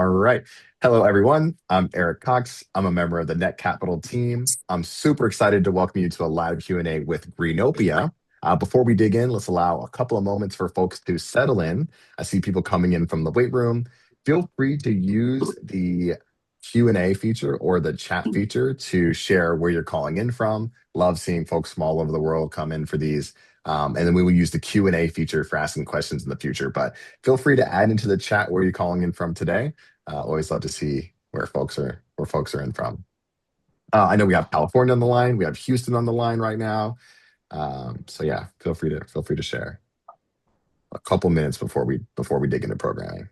All right. Hello, everyone. I'm Eric Cox. I'm a member of the Netcapital team. I'm super excited to welcome you to a live Q&A with Greenopia. Before we dig in, let's allow a couple of moments for folks to settle in. I see people coming in from the weight room. Feel free to use the Q&A feature or the chat feature to share where you're calling in from. Love seeing folks from all over the world come in for these. And then we will use the Q&A feature for asking questions in the future. But feel free to add into the chat where you're calling in from today. Always love to see where folks are in from. I know we have California on the line. We have Houston on the line right now. So yeah, feel free to share. A couple minutes before we dig into programming.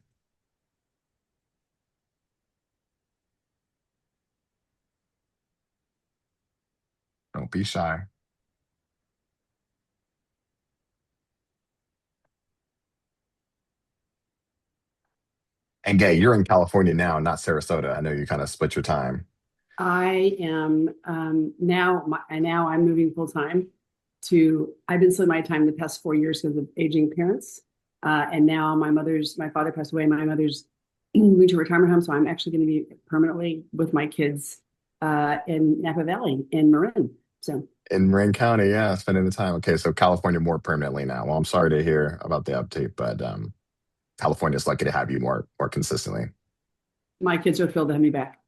Don't be shy. And Gay, you're in California now, not Sarasota. I know you kind of split your time. I am now I'm moving full time to. I've been splitting my time the past 4 years because of aging parents, and now my father passed away. My mother's moving to a retirement home, so I'm actually going to be permanently with my kids in Napa Valley in Marin. So In Marin County, yeah, spending the time. Okay, so California more permanently now. Well, I'm sorry to hear about the update, but California's lucky to have you more consistently. my kids are thrilled to have me back.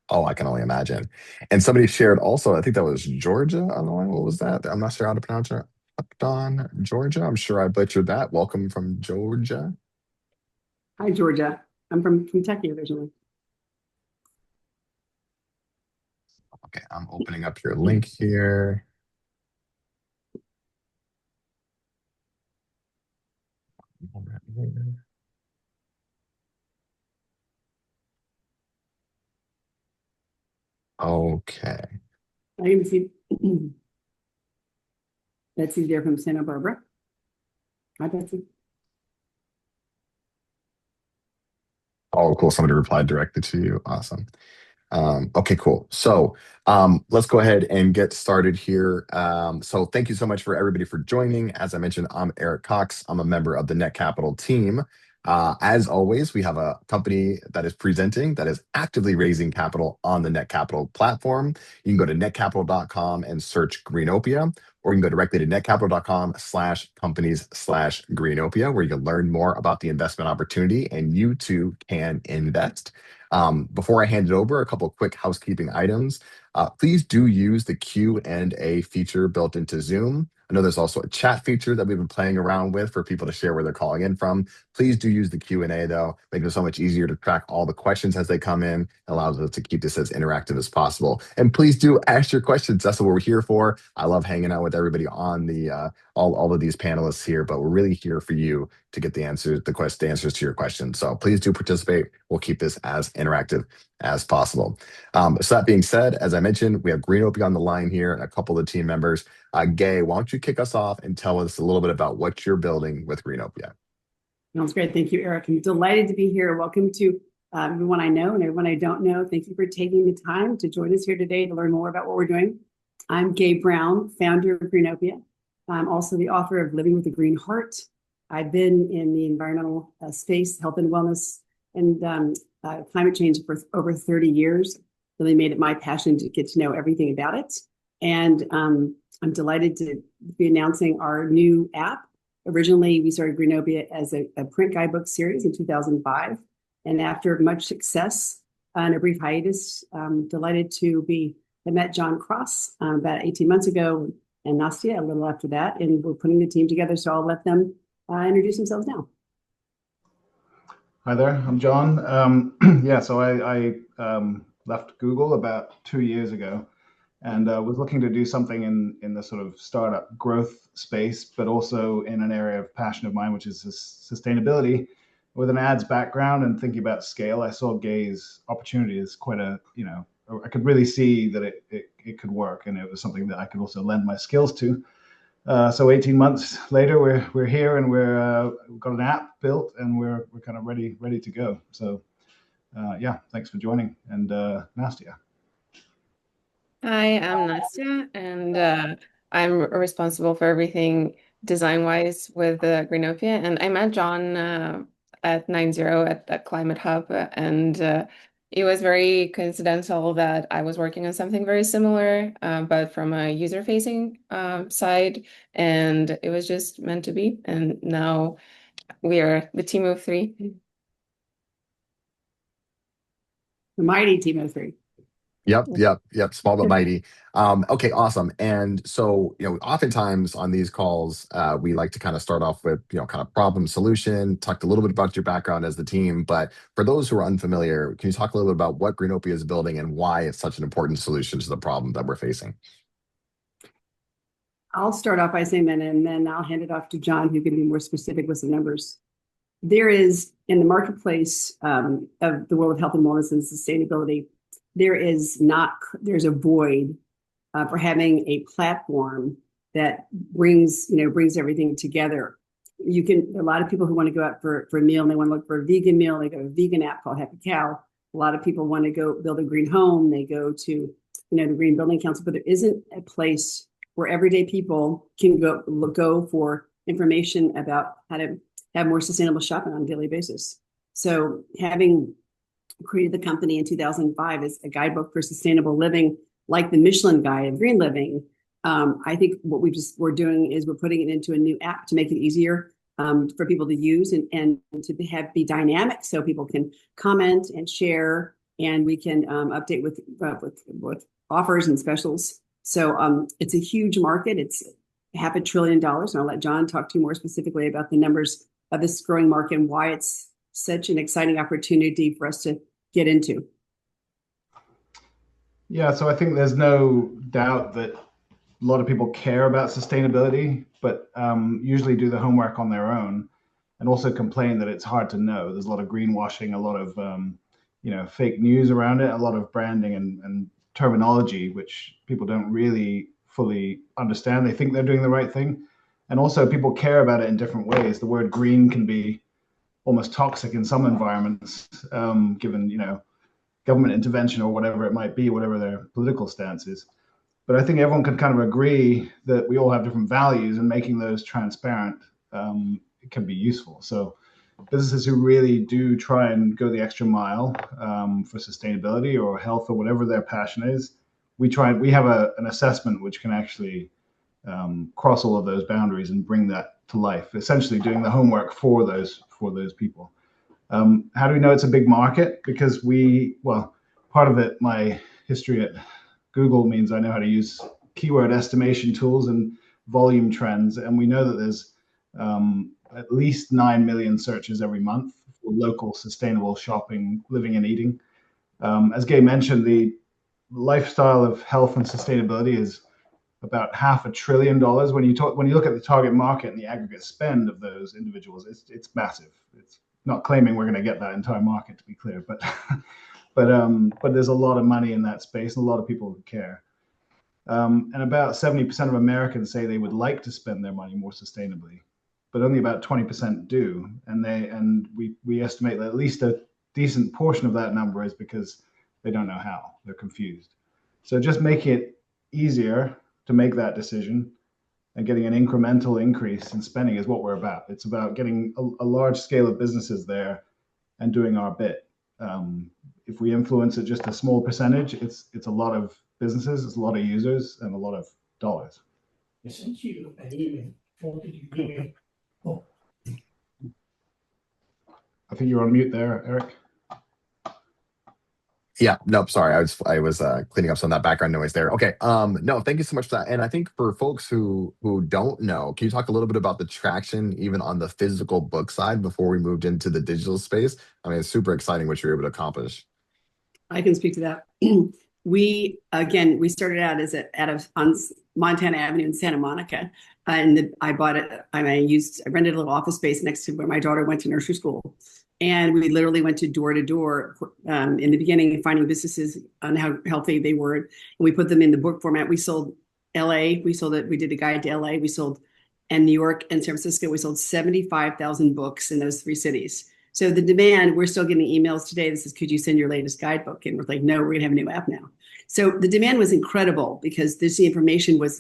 Oh, I can only imagine. And somebody shared also, I think that was Georgia on the line. What was that? I'm not sure how to pronounce it. Upton, Georgia. I'm sure I butchered that. Welcome from Georgia. Hi, Georgia. I'm from Kentucky originally. Okay, I'm opening up your link here. Okay. I can see Betsy's there from Santa Barbara. Hi, Betsy. Oh, cool. Somebody replied directly to you. Awesome. Okay, cool. So let's go ahead and get started here. So thank you so much for everybody for joining. As I mentioned, I'm Eric Cox. I'm a member of the Net Capital team. As always, we have a company that is presenting, that is actively raising capital on the Net Capital platform. You can go to netcapital.com and search Greenopia, or you can go directly to netcapital.com/companies/Greenopia, where you can learn more about the investment opportunity and you too can invest. Before I hand it over, a couple of quick housekeeping items. Please do use the Q&A feature built into Zoom. I know there's also a chat feature that we've been playing around with for people to share where they're calling in from. Please do use the Q&A though. Makes it so much easier to track all the questions as they come in. Allows us to keep this as interactive as possible. And please do ask your questions. That's what we're here for. I love hanging out with everybody on the all of these panelists here, but we're really here for you to get the answers to your questions. So please do participate. We'll keep this as interactive as possible. So that being said, as I mentioned, we have Greenopia on the line here and a couple of team members. Gay, why don't you kick us off and tell us a little bit about what you're building with Greenopia? Sounds great. Thank you, Eric. I'm delighted to be here. Welcome to everyone I know and everyone I don't know. Thank you for taking the time to join us here today to learn more about what we're doing. I'm Gay Brown, founder of Greenopia. I'm also the author of Living with a Green Heart. I've been in the environmental space, health and wellness, and climate change for over 30 years. Really made it my passion to get to know everything about it. And I'm delighted to be announcing our new app. Originally, we started Greenopia as a print guidebook series in 2005. And after much success and a brief hiatus, delighted to I met John Cross about 18 months ago and Nastia a little after that. And we're putting the team together. So I'll let them introduce themselves now. Hi there, I'm John. Yeah, so I left Google about 2 years ago and was looking to do something in the sort of startup growth space, but also in an area of passion of mine, which is sustainability. With an ads background and thinking about scale, I saw Gay's opportunity as quite I could really see that it could work, and it was something that I could also lend my skills to. So 18 months later, we're here and we've got an app built and we're kind of ready to go. So yeah, thanks for joining. And Nastia. Hi, I'm Nastia, and I'm responsible for everything design-wise with Greenopia. And I met John at 90 at that Climate Hub, and it was very coincidental that I was working on something very similar, but from a user-facing side, and it was just meant to be. And now we are the team of three. The mighty team of three. Yep. Small but mighty. Okay, awesome. And so, oftentimes on these calls, we like to kind of start off with, kind of problem solution, talked a little bit about your background as the team. But for those who are unfamiliar, can you talk a little bit about what Greenopia is building and why it's such an important solution to the problem that we're facing? I'll start off by saying that, and then I'll hand it off to John, who can be more specific with the numbers. There is, in the marketplace of the world of health and wellness and sustainability, there's a void for having a platform that brings everything together. A lot of people who want to go out for a meal and they want to look for a vegan meal, they go to a vegan app called Happy Cow. A lot of people want to go build a green home, they go to the Green Building Council, but there isn't a place where everyday people can go for information about how to have more sustainable shopping on a daily basis. So having created the company in 2005 as a guidebook for sustainable living, like the Michelin Guide of Green Living, I think what we're doing is we're putting it into a new app to make it easier for people to use and to be dynamic, so people can comment and share, and we can update with offers and specials. So it's a huge market. It's $500 billion, and I'll let John talk to you more specifically about the numbers of this growing market and why it's such an exciting opportunity for us to get into. Yeah, so I think there's no doubt that a lot of people care about sustainability, but usually do the homework on their own, and also complain that it's hard to know. There's a lot of greenwashing, a lot of fake news around it, a lot of branding and terminology which people don't really fully understand. They think they're doing the right thing, and also people care about it in different ways. The word green can be almost toxic in some environments, given government intervention or whatever it might be, whatever their political stance is. But I think everyone can kind of agree that we all have different values, and making those transparent can be useful. So businesses who really do try and go the extra mile for sustainability or health or whatever their passion is, we have an assessment which can actually cross all of those boundaries and bring that to life, essentially doing the homework for those people. How do we know it's a big market? Because part of it, my history at Google means I know how to use keyword estimation tools and volume trends, and we know that there's at least 9 million searches every month for local sustainable shopping, living and eating. As Gay mentioned, the lifestyle of health and sustainability is about $500 billion. When you look at the target market and the aggregate spend of those individuals, it's massive. It's not claiming we're going to get that entire market, to be clear, but there's a lot of money in that space and a lot of people who care. And about 70% of Americans say they would like to spend their money more sustainably, but only about 20% do. And we estimate that at least a decent portion of that number is because they don't know how. They're confused. So just make it easier to make that decision, and getting an incremental increase in spending is what we're about. It's about getting a large scale of businesses there and doing our bit. If we influence it just a small percentage, it's a lot of businesses, it's a lot of users, and a lot of dollars. I sent you an email. I think you're on mute there, Eric. Yeah, no, sorry. I was cleaning up some of that background noise there. Okay. No, thank you so much for that. And I think for folks who don't know, can you talk a little bit about the traction even on the physical book side before we moved into the digital space? I mean, it's super exciting what you were able to accomplish. I can speak to that. We started out on Montana Avenue in Santa Monica, and I rented a little office space next to where my daughter went to nursery school. And we literally went to door in the beginning, finding businesses on how healthy they were. And we put them in the book format. We sold LA. We did a guide to LA. We sold in New York and San Francisco. We sold 75,000 books in those three cities. So the demand, we're still getting emails today that says, could you send your latest guidebook? And we're like, no, we're going to have a new app now. So the demand was incredible because the information was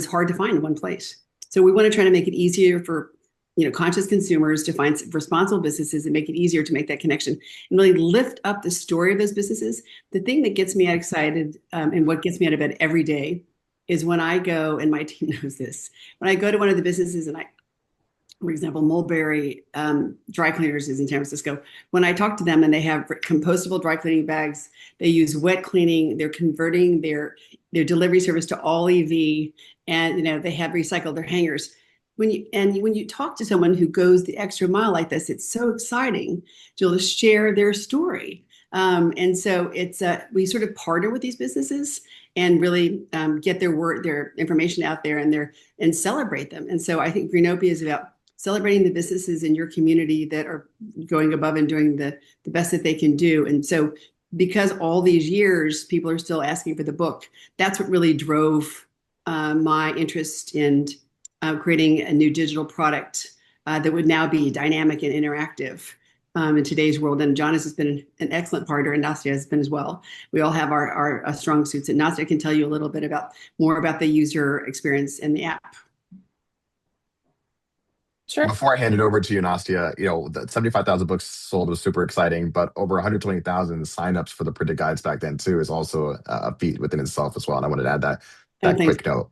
hard to find in one place. So we want to try to make it easier for conscious consumers, to find responsible businesses and make it easier to make that connection and really lift up the story of those businesses. The thing that gets me excited and what gets me out of bed every day is when I go, and my team knows this, when I go to one of the businesses and for example, Mulberry Dry Cleaners is in San Francisco. When I talk to them and they have compostable dry cleaning bags, they use wet cleaning, they're converting their delivery service to all EV, and they have recycled their hangers. When you talk to someone who goes the extra mile like this, it's so exciting to share their story. And so we sort of partner with these businesses and really get their information out there and celebrate them. And so I think Greenopia is about celebrating the businesses in your community that are going above and doing the best that they can do. And so because all these years people are still asking for the book, that's what really drove my interest in creating a new digital product that would now be dynamic and interactive in today's world. And John has been an excellent partner, and Nastia has been as well. We all have our strong suits, and Nastia can tell you a little bit more about the user experience in the app. Sure. Before I hand it over to you, Nastia, the 75,000 books sold was super exciting, but over 120,000 signups for the printed guides back then too is also a feat within itself as well. And I wanted to add that quick note.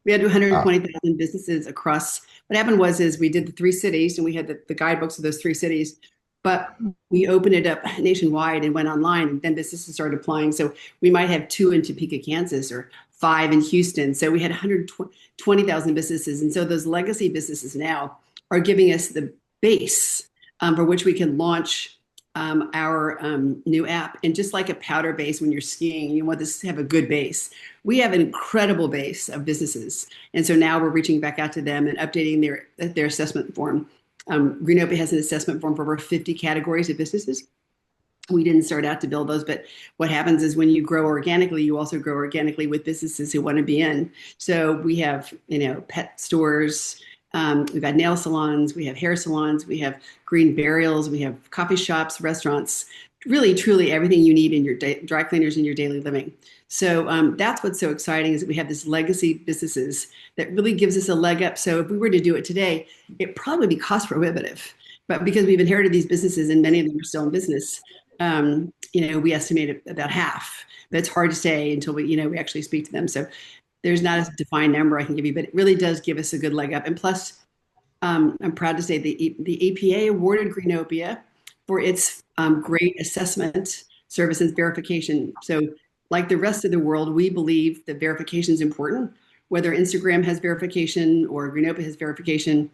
We had 120,000 businesses across. What happened is we did the 3 cities, and we had the guidebooks of those 3 cities, but we opened it up nationwide and went online, and then businesses started applying. So we might have 2 in Topeka, Kansas, or 5 in Houston. So we had 120,000 businesses. And so those legacy businesses now are giving us the base for which we can launch our new app. And just like a powder base when you're skiing, you want this to have a good base. We have an incredible base of businesses. And so now we're reaching back out to them and updating their assessment form. Greenopia has an assessment form for over 50 categories of businesses. We didn't start out to build those, but what happens is when you grow organically, you also grow organically with businesses who want to be in. So we have, pet stores, we've got nail salons, we have hair salons, we have green burials, we have coffee shops, restaurants, really, truly everything you need in your dry cleaners in your daily living. So that's what's so exciting, is that we have this legacy businesses that really gives us a leg up. So if we were to do it today, it'd probably be cost prohibitive. But because we've inherited these businesses and many of them are still in business, we estimate about half. But it's hard to say until we actually speak to them. So there's not a defined number I can give you, but it really does give us a good leg up. And plus, I'm proud to say the APA awarded Greenopia for its great assessment services verification. So like the rest of the world, we believe that verification is important, whether Instagram has verification or Greenopia has verification.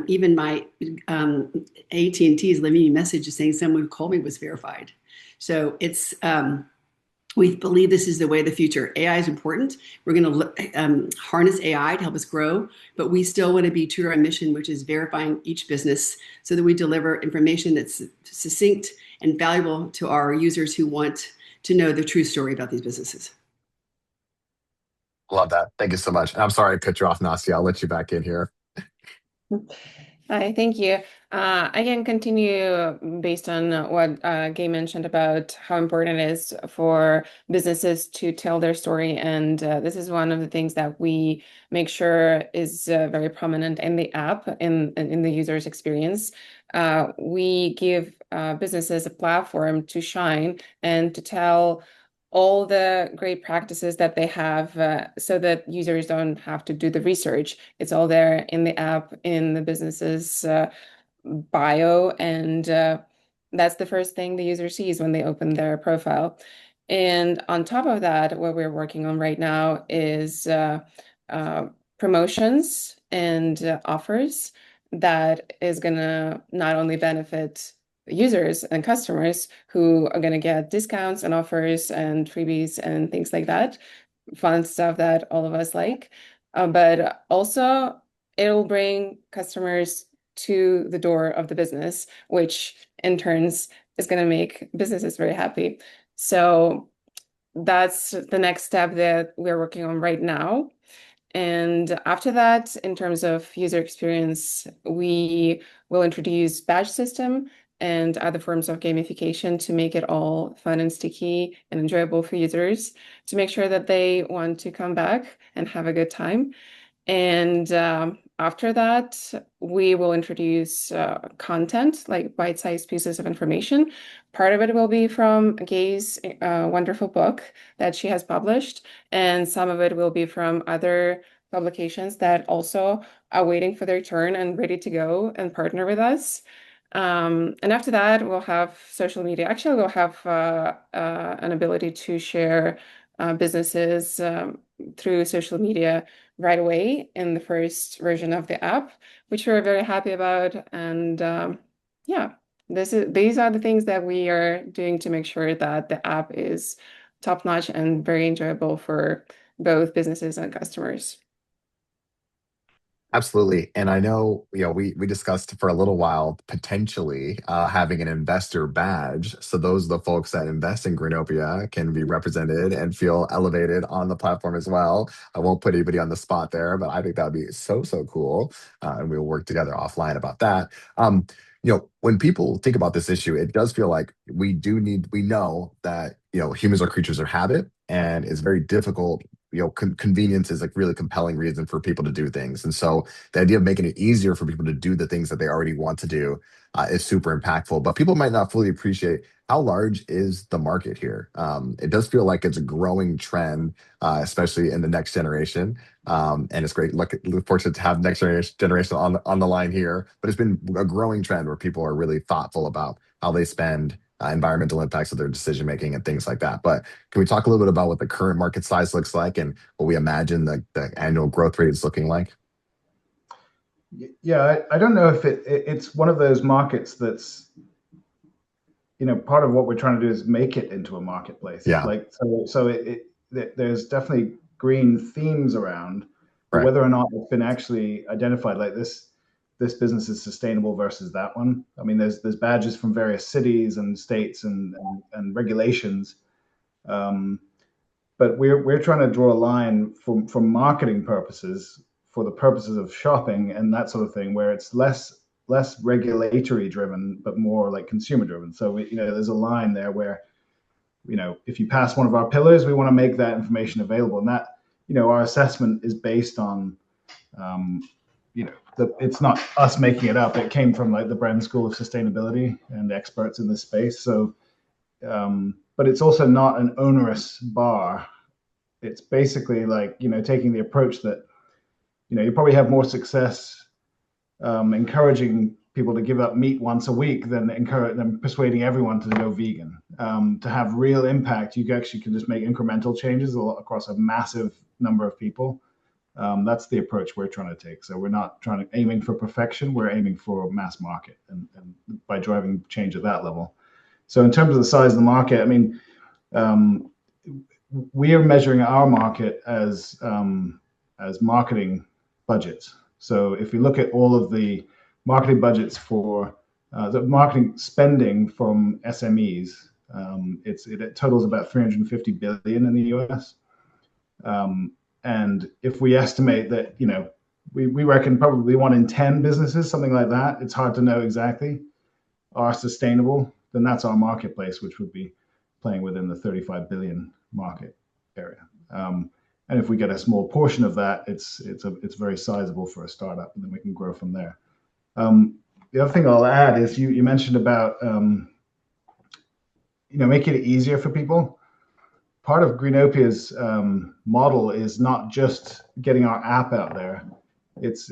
Even my AT&T is leaving me messages saying someone who called me was verified. So it's we believe this is the way of the future. AI is important. We're going to harness AI to help us grow, but we still want to be true to our mission, which is verifying each business so that we deliver information that's succinct and valuable to our users who want to know the true story about these businesses. Love that. Thank you so much. And I'm sorry I cut you off, Nastia. I'll let you back in here. Hi, thank you. I can continue based on what Gay mentioned about how important it is for businesses to tell their story. And this is one of the things that we make sure is very prominent in the app, in the user's experience. We give businesses a platform to shine and to tell all the great practices that they have so that users don't have to do the research. It's all there in the app, in the business's bio, and that's the first thing the user sees when they open their profile. And on top of that, what we're working on right now is promotions and offers that is going to not only benefit users and customers who are going to get discounts and offers and freebies and things like that, fun stuff that all of us like, but also it'll bring customers to the door of the business, which in turns is going to make businesses very happy. So that's the next step that we're working on right now. And after that, in terms of user experience, we will introduce badge system and other forms of gamification to make it all fun and sticky and enjoyable for users, to make sure that they want to come back and have a good time. And after that, we will introduce content, like bite-sized pieces of information. Part of it will be from Gay's wonderful book that she has published, and some of it will be from other publications that also are waiting for their turn and ready to go and partner with us. And after that, we'll have social media. Actually, we'll have an ability to share businesses through social media right away in the first version of the app, which we're very happy about. And yeah, these are the things that we are doing to make sure that the app is top-notch and very enjoyable for both businesses and customers. Absolutely. And I know, we discussed for a little while potentially having an investor badge. So those are the folks that invest in Greenopia can be represented and feel elevated on the platform as well. I won't put anybody on the spot there, but I think that would be so, so cool. And we'll work together offline about that. When people think about this issue, it does feel like we know that, humans are creatures of habit, and it's very difficult. Convenience is like really compelling reason for people to do things. And so the idea of making it easier for people to do the things that they already want to do is super impactful. But people might not fully appreciate how large is the market here. It does feel like it's a growing trend, especially in the next generation. And it's great. Look fortunate to have next generation on the line here. But it's been a growing trend where people are really thoughtful about how they spend, environmental impacts of their decision making and things like that. But can we talk a little bit about what the current market size looks like and what we imagine the annual growth rate is looking like? Yeah, I don't know if it's one of those markets that's, part of what we're trying to do is make it into a marketplace. Yeah. There's definitely green themes around, but Right. whether or not it's been actually identified, like this business is sustainable versus that one. I mean, there's badges from various cities and states and regulations, but we're trying to draw a line from marketing purposes, for the purposes of shopping and that sort of thing, where it's less regulatory driven, but more like consumer driven. So there's a line there where, if you pass one of our pillars, we want to make that information available, and that, our assessment is based on, it's not us making it up. It came from like the Brand School of Sustainability and experts in this space. So, but it's also not an onerous bar. It's basically like, taking the approach that, you probably have more success encouraging people to give up meat once a week than persuading everyone to go vegan. To have real impact, you actually can just make incremental changes across a massive number of people. That's the approach we're trying to take. So we're not aiming for perfection. We're aiming for mass market, and by driving change at that level. So in terms of the size of the market, I mean, we are measuring our market as marketing budgets. So if you look at all of the marketing budgets for the marketing spending from SMEs, it totals about 350 billion in the US. And if we estimate that, we reckon probably 1 in 10 businesses, something like that, it's hard to know exactly, are sustainable, then that's our marketplace, which would be playing within the 35 billion market area. And if we get a small portion of that, it's very sizable for a startup, and then we can grow from there. The other thing I'll add is you mentioned about making it easier for people. Part of Greenopia's model is not just getting our app out there. It's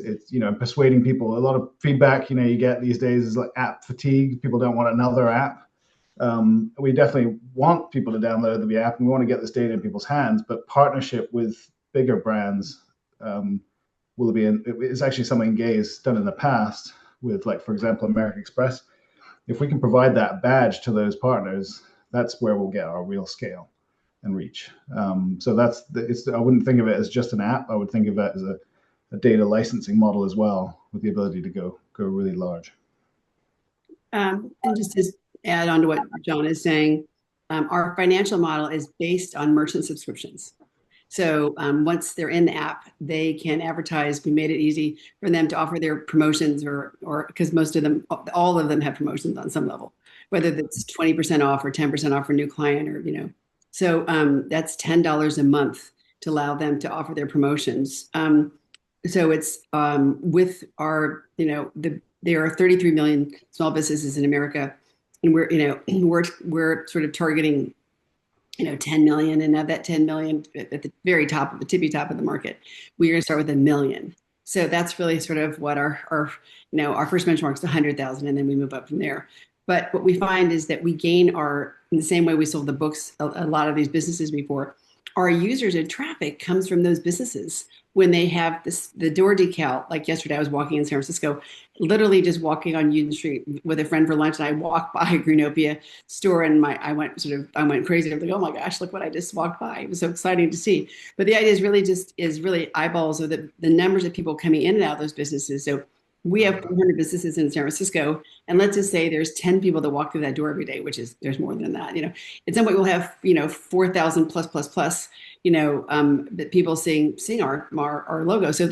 persuading people. A lot of feedback you get these days is like app fatigue. People don't want another app. We definitely want people to download the app, and we want to get this data in people's hands. But partnership with bigger brands is actually something Gay has done in the past with, like, for example, American Express. If we can provide that badge to those partners, that's where we'll get our real scale and reach. So I wouldn't think of it as just an app. I would think of it as a data licensing model as well, with the ability to go really large. And just to add on to what John is saying, our financial model is based on merchant subscriptions. So once they're in the app, they can advertise. We made it easy for them to offer their promotions, or because all of them have promotions on some level, whether that's 20% off or 10% off for a new client, or so that's $10 a month to allow them to offer their promotions. So it's with our, there are 33 million small businesses in America, and we're sort of targeting 10 million, and of that 10 million at the very top of the tippy top of the market, we're going to start with 1 million. So that's really sort of what our first benchmark is 100,000, and then we move up from there. But what we find is that we gain in the same way we sold the books, a lot of these businesses before, our users and traffic comes from those businesses when they have the door decal. Like yesterday, I was walking in San Francisco, literally just walking on Union Street with a friend for lunch, and I walked by a Greenopia store, and I went crazy. I was like, oh my gosh, look what I just walked by. It was so exciting to see. But the idea is really eyeballs of the numbers of people coming in and out of those businesses. So we have 400 businesses in San Francisco, and let's just say there's 10 people that walk through that door every day, which is there's more than that. At some point we'll have 4,000 plus that people seeing our logo. So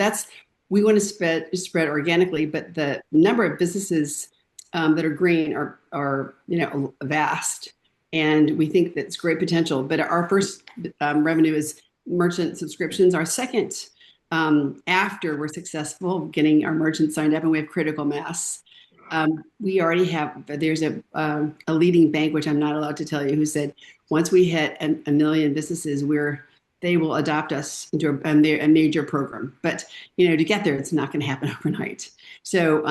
we want to spread organically, but the number of businesses that are green are vast, and we think that's great potential. But our first revenue is merchant subscriptions. Our second, after we're successful getting our merchants signed up and we have critical mass, we already have. There's a leading bank, which I'm not allowed to tell you, who said once we hit a million businesses, they will adopt us into a major program. But to get there, it's not going to happen overnight. So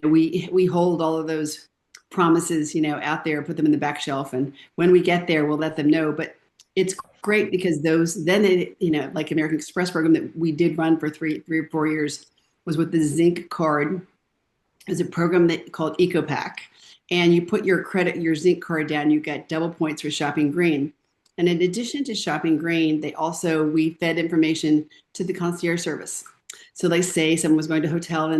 we hold all of those promises out there, put them in the back shelf, and when we get there, we'll let them know. But it's great because like American Express program that we did run for three or 4 years was with the Zinc card. It was a program called EcoPack, and you put your Zinc card down, you get double points for shopping green. And in addition to shopping green, we fed information to the concierge service. So like say someone was going to a hotel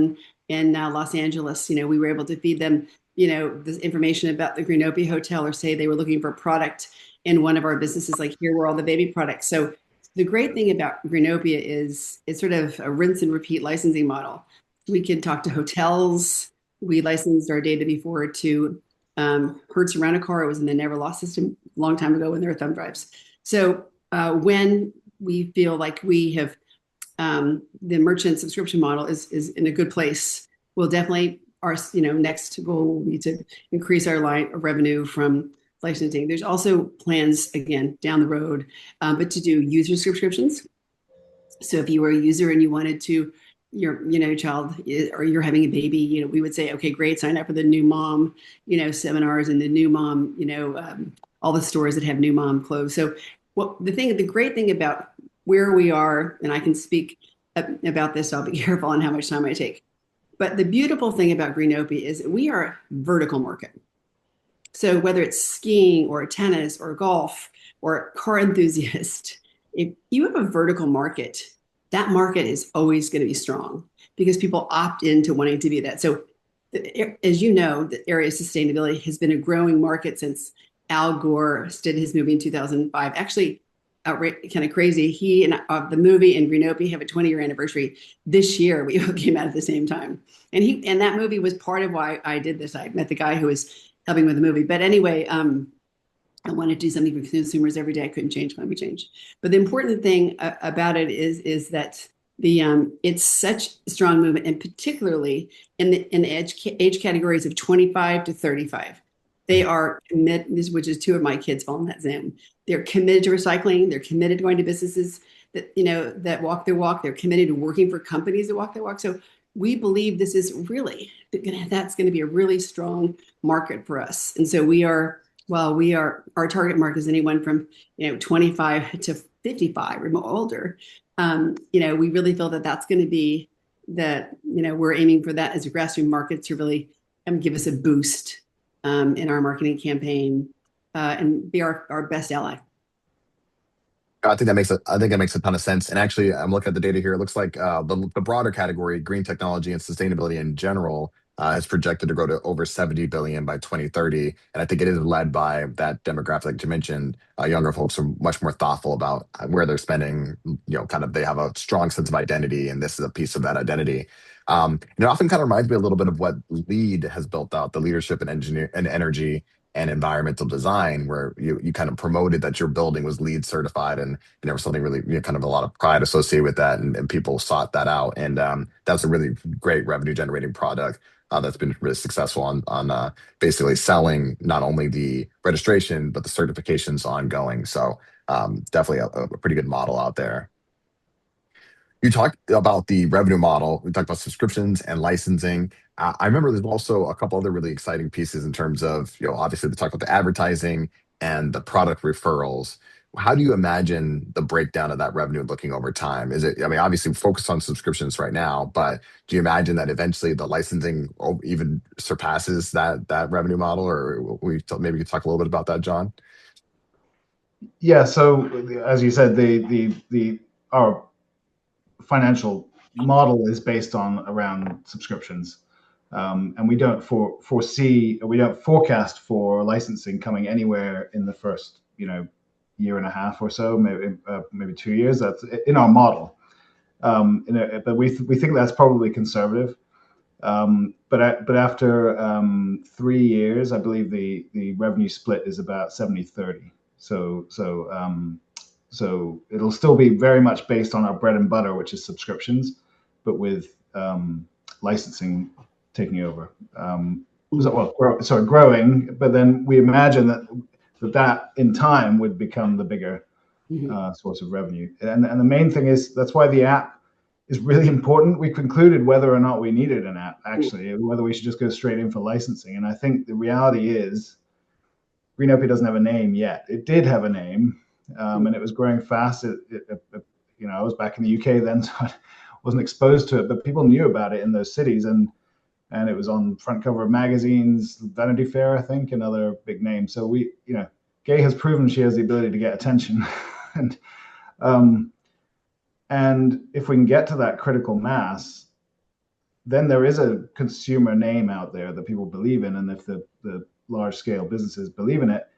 in Los Angeles, we were able to feed them, this information about the Greenopia Hotel, or say they were looking for a product in one of our businesses, like here were all the baby products. So the great thing about Greenopia is it's sort of a rinse and repeat licensing model. We can talk to hotels. We licensed our data before to Hertz Rent-A-Car. It was in the Never Lost system a long time ago when there were thumb drives. So when we feel like we have the merchant subscription model is in a good place, we'll definitely our next goal will be to increase our line of revenue from licensing. There's also plans again down the road, but to do user subscriptions. So if you were a user and you wanted to, your child or you're having a baby, we would say, okay, great, sign up for the new mom, seminars and the new mom, all the stores that have new mom clothes. So the great thing about where we are, and I can speak about this, so I'll be careful on how much time I take. But the beautiful thing about Greenopia is that we are a vertical market. So whether it's skiing or tennis or golf or car enthusiast, if you have a vertical market, that market is always going to be strong because people opt into wanting to be that. So as you know, the area of sustainability has been a growing market since Al Gore did his movie in 2005. Actually, kind of crazy. He and the movie and Greenopia have a 20-year anniversary this year. We came out at the same time, and that movie was part of why I did this. I met the guy who was helping with the movie. But anyway, I wanted to do something for consumers every day. I couldn't change climate change. But the important thing about it is that it's such a strong movement, and particularly in the age categories of 25 to 35. They are committed, which is two of my kids fall in that zone. They're committed to recycling. They're committed to going to businesses that walk their walk. They're committed to working for companies that walk their walk. So we believe this is really that's going to be a really strong market for us. And so our target market is anyone from 25 to 55 or older. We really feel that that's going to be we're aiming for that as a grassroots market to really give us a boost in our marketing campaign and be our best ally. I think that makes a ton of sense. And actually, I'm looking at the data here. It looks like the broader category, green technology and sustainability in general, is projected to grow to over 70 billion by 2030. And I think it is led by that demographic that you mentioned. Younger folks are much more thoughtful about where they're spending. They have a strong sense of identity, and this is a piece of that identity. It often kind of reminds me a little bit of what LEED has built out, the leadership in engineer and energy. and environmental design, where you kind of promoted that your building was LEED certified, and there was something really, kind of a lot of pride associated with that, and people sought that out. And that's a really great revenue generating product that's been really successful on basically selling not only the registration but the certifications ongoing. So definitely a pretty good model out there. You talked about the revenue model. We talked about subscriptions and licensing. I remember there's also a couple other really exciting pieces in terms of, obviously we talked about the advertising and the product referrals. How do you imagine the breakdown of that revenue looking over time? Is it, I mean, obviously focused on subscriptions right now, but do you imagine that eventually the licensing even surpasses that revenue model? Or maybe you could talk a little bit about that, John? Yeah. So as you said, our financial model is based on around subscriptions, and we don't forecast for licensing coming anywhere in the first year and a half or so, maybe 2 years. That's in our model, but we think that's probably conservative. But after 3 years, I believe the revenue split is about 70-30. So it'll still be very much based on our bread and butter, which is subscriptions, but with licensing taking over. Growing, but then we imagine that in time would become the bigger source of revenue. And the main thing is that's why the app is really important. We concluded whether or not we needed an app, actually, whether we should just go straight in for licensing. And I think the reality is Greenopia doesn't have a name yet. It did have a name. And it was growing fast. I was back in the UK then, so I wasn't exposed to it, but people knew about it in those cities, and it was on front cover of magazines, Vanity Fair, I think, and other big names. So Gay has proven she has the ability to get attention, and if we can get to that critical mass, then there is a consumer name out there that people believe in, and if the large scale businesses believe in it.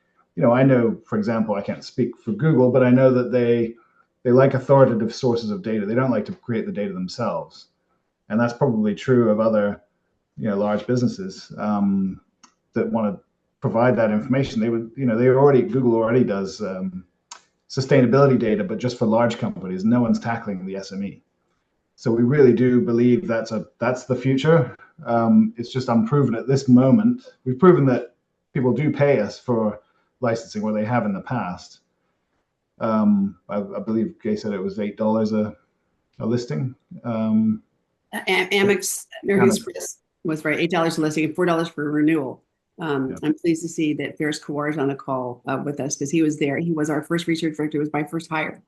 I know, for example, I can't speak for Google, but I know that they like authoritative sources of data. They don't like to create the data themselves. And that's probably true of other, large businesses that want to provide that information. Google already does sustainability data, but just for large companies. No one's tackling the SME. So we really do believe that's the future. It's just unproven at this moment. We've proven that people do pay us for licensing, where they have in the past. I believe Gay said it was $8 a listing. Amex was right, $8 a listing and $4 for renewal. I'm pleased to see that Ferris Kawar is on the call with us, because he was there. He was our first research director. It was my first hire,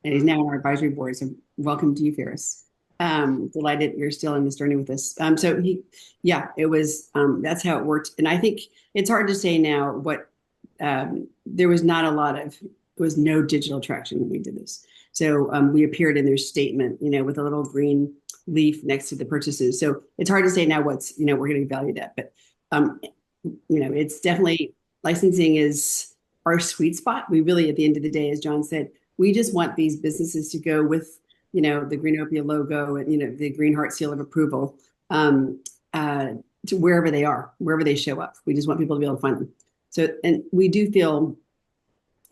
and he's now on our advisory board. So welcome to you, Ferris. Delighted you're still in this journey with us. It was, that's how it worked. And I think it's hard to say now what, there was no digital traction when we did this. So we appeared in their statement, with a little green leaf next to the purchases. So it's hard to say now what's, we're going to be valued at, but it's definitely, licensing is our sweet spot. We really, at the end of the day, as John said, we just want these businesses to go with, the Greenopia logo and, the Green Heart seal of approval to wherever they are, wherever they show up. We just want people to be able to find them. So, and we do feel,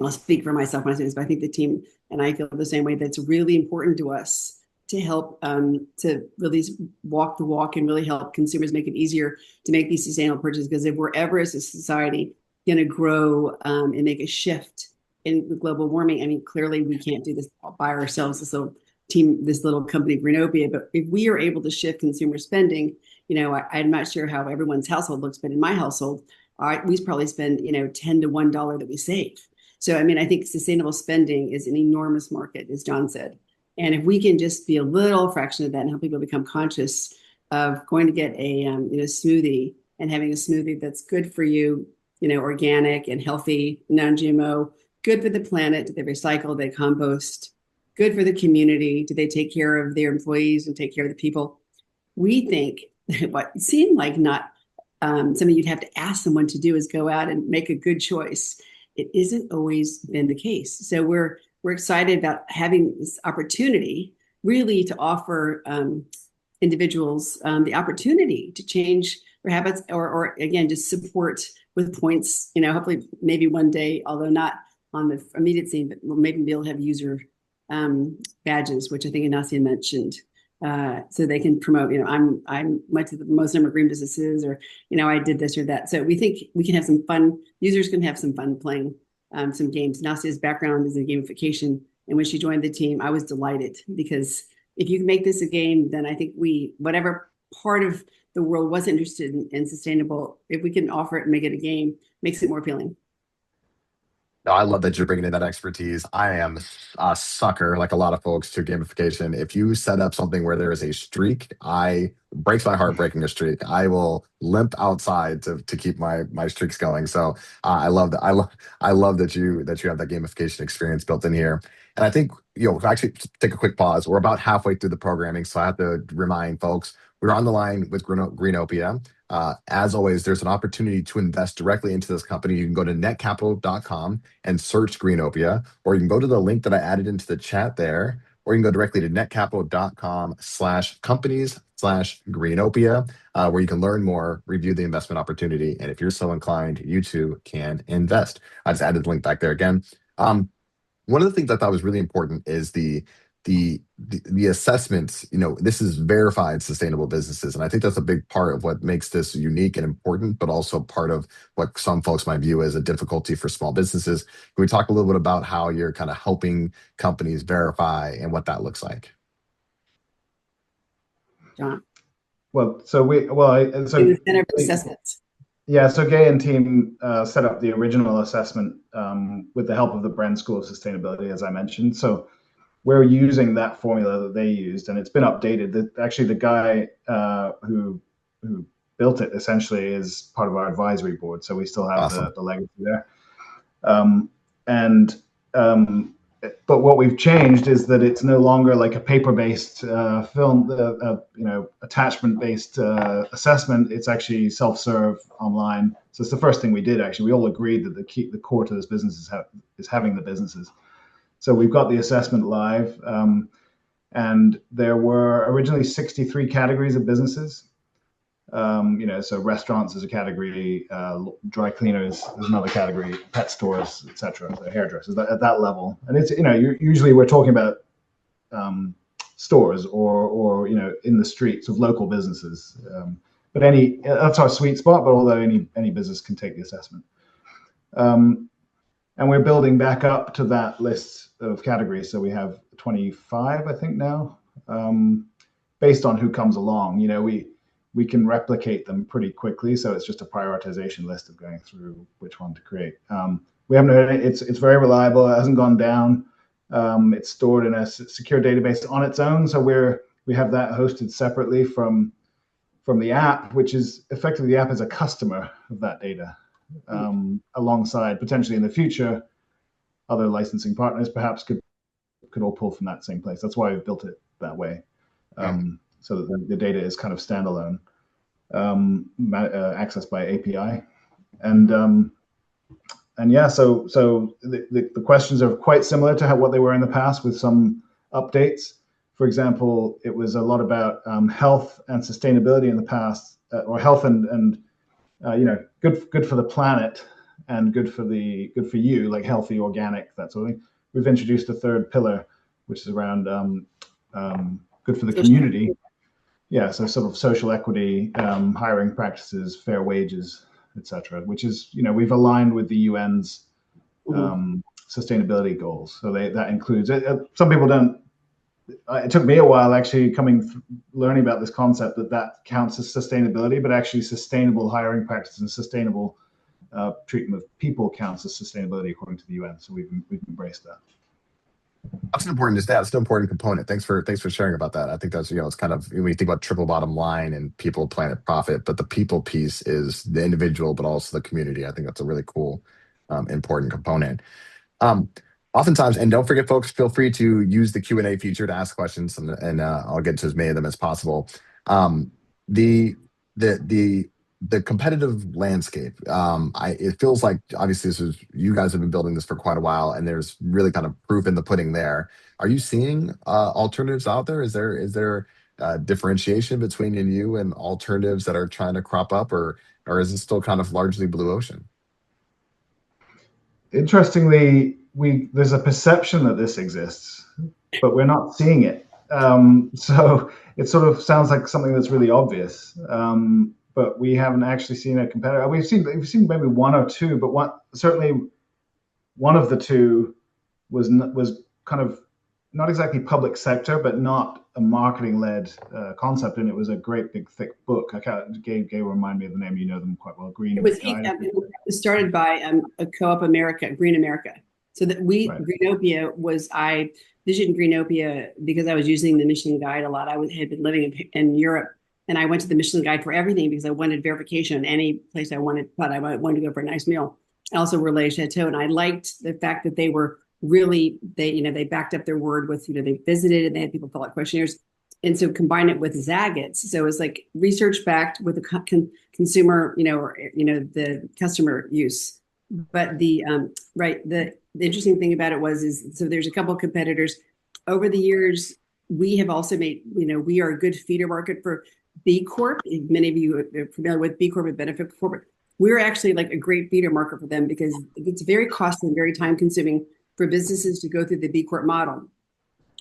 I'll speak for myself, my students, but I think the team and I feel the same way, that's really important to us to help to really walk the walk and really help consumers make it easier to make these sustainable purchases. Because if we're ever as a society going to grow and make a shift in global warming, I mean, clearly we can't do this all by ourselves, this little company, Greenopia. But if we are able to shift consumer spending, I'm not sure how everyone's household looks, but in my household, we probably spend, 10 to $1 that we save. So, I mean, I think sustainable spending is an enormous market, as John said. And if we can just be a little fraction of that and help people become conscious of going to get a smoothie and having a smoothie that's good for you, organic and healthy, non-GMO, good for the planet, do they recycle, they compost, good for the community, do they take care of their employees and take care of the people? We think what seemed like not something you'd have to ask someone to do is go out and make a good choice. It isn't always been the case. So we're excited about having this opportunity really to offer individuals the opportunity to change their habits or again, just support with points, hopefully maybe one day, although not on the immediate scene, but we'll maybe be able to have user badges, which I think Ignacia mentioned. So they can promote, I'm went to the most number of green businesses, or, I did this or that. So we think we can have some fun, users can have some fun playing some games. Ignacia's background is in gamification. And when she joined the team, I was delighted, because if you can make this a game, then I think whatever part of the world was interested in sustainable, if we can offer it and make it a game, makes it more appealing. No, I love that you're bringing in that expertise. I am a sucker, like a lot of folks, to gamification. If you set up something where there is a streak, I breaks my heart breaking a streak. I will limp outside to keep my streaks going. So I love that. I love that you have that gamification experience built in here. And I think, actually take a quick pause. We're about halfway through the programming, so I have to remind folks we're on the line with Greenopia. As always, there's an opportunity to invest directly into this company. You can go to netcapital.com and search Greenopia, or you can go to the link that I added into the chat there, or you can go directly to netcapital.com/companies/Greenopia, where you can learn more, review the investment opportunity, and if you're so inclined, you too can invest. I just added the link back there again. One of the things I thought was really important is the assessments. This is verified sustainable businesses, and I think that's a big part of what makes this unique and important, but also part of what some folks might view as a difficulty for small businesses. Can we talk a little bit about how you're kind of helping companies verify and what that looks like? John. Well, so the Center for Assessments. Yeah, so Gay and team set up the original assessment with the help of the Bren School of Sustainability, as I mentioned. So we're using that formula that they used, and it's been updated. Actually, the guy who built it essentially is part of our advisory board, so we still have Awesome. the legacy there. But what we've changed is that it's no longer like a paper-based attachment-based assessment. It's actually self-serve online. So it's the first thing we did. Actually, we all agreed that the core to this business is having the businesses. So we've got the assessment live, and there were originally 63 categories of businesses. So restaurants is a category, dry cleaners is another category, pet stores, etc. So hairdressers at that level, and it's usually we're talking about stores or in the streets of local businesses. But that's our sweet spot. But although any business can take the assessment, and we're building back up to that list of categories. So we have 25, I think now, based on who comes along. We can replicate them pretty quickly, so it's just a prioritization list of going through which one to create. We haven't heard it's very reliable. It hasn't gone down. It's stored in a secure database on its own, so we have that hosted separately from the app, which is effectively the app is a customer of that data, alongside potentially in the future other licensing partners perhaps could all pull from that same place. That's why we've built it that way. So that the data is kind of standalone, accessed by API, and yeah. So the questions are quite similar to what they were in the past, with some updates. For example, it was a lot about health and sustainability in the past, or health and good for the planet and good for you, like healthy, organic, that sort of thing. We've introduced a third pillar, which is around good for the community. Yeah, so sort of social equity, hiring practices, fair wages, etc., which is, we've aligned with the UN's sustainability goals. So that includes some people don't. It took me a while actually learning about this concept that counts as sustainability, but actually sustainable hiring practices and sustainable treatment of people counts as sustainability according to the UN. So we've embraced that. That's an important That's an important component. Thanks for sharing about that. I think that's it's kind of, when you think about triple bottom line and people, planet, profit, but the people piece is the individual, but also the community. I think that's a really cool, important component. Oftentimes, and don't forget, folks, feel free to use the Q&A feature to ask questions, and I'll get to as many of them as possible. The competitive landscape. It feels like obviously you guys have been building this for quite a while, and there's really kind of proof in the pudding there. Are you seeing alternatives out there? Is there differentiation between you and alternatives that are trying to crop up, or or is it still kind of largely blue ocean? Interestingly, there's a perception that this exists, but we're not seeing it. So it sort of sounds like something that's really obvious, but we haven't actually seen a competitor. We've seen maybe one or two, but certainly one of the two was kind of not exactly public sector, but not a marketing-led concept, and it was a great big thick book. I can't. Gabe will remind me of the name. You know them quite well. It was started by a Co-op America, Green America. So that Right. Greenopia was, I visioned Greenopia because I was using the Michelin Guide a lot. Had been living in Europe, and I went to the Michelin Guide for everything because I wanted verification any place I wanted, but I wanted to go for a nice meal. Also Relais Chateau, and I liked the fact that they were really, they backed up their word with, they visited and they had people fill out questionnaires. And so combine it with Zagat's. So it was like research backed with the consumer, the customer use. But the interesting thing about it is so there's a couple of competitors. Over the years, we have also made, we are a good feeder market for B Corp. Many of you are familiar with B Corp and Benefit Corporate. We're actually like a great feeder market for them because it's very costly and very time consuming for businesses to go through the B Corp model.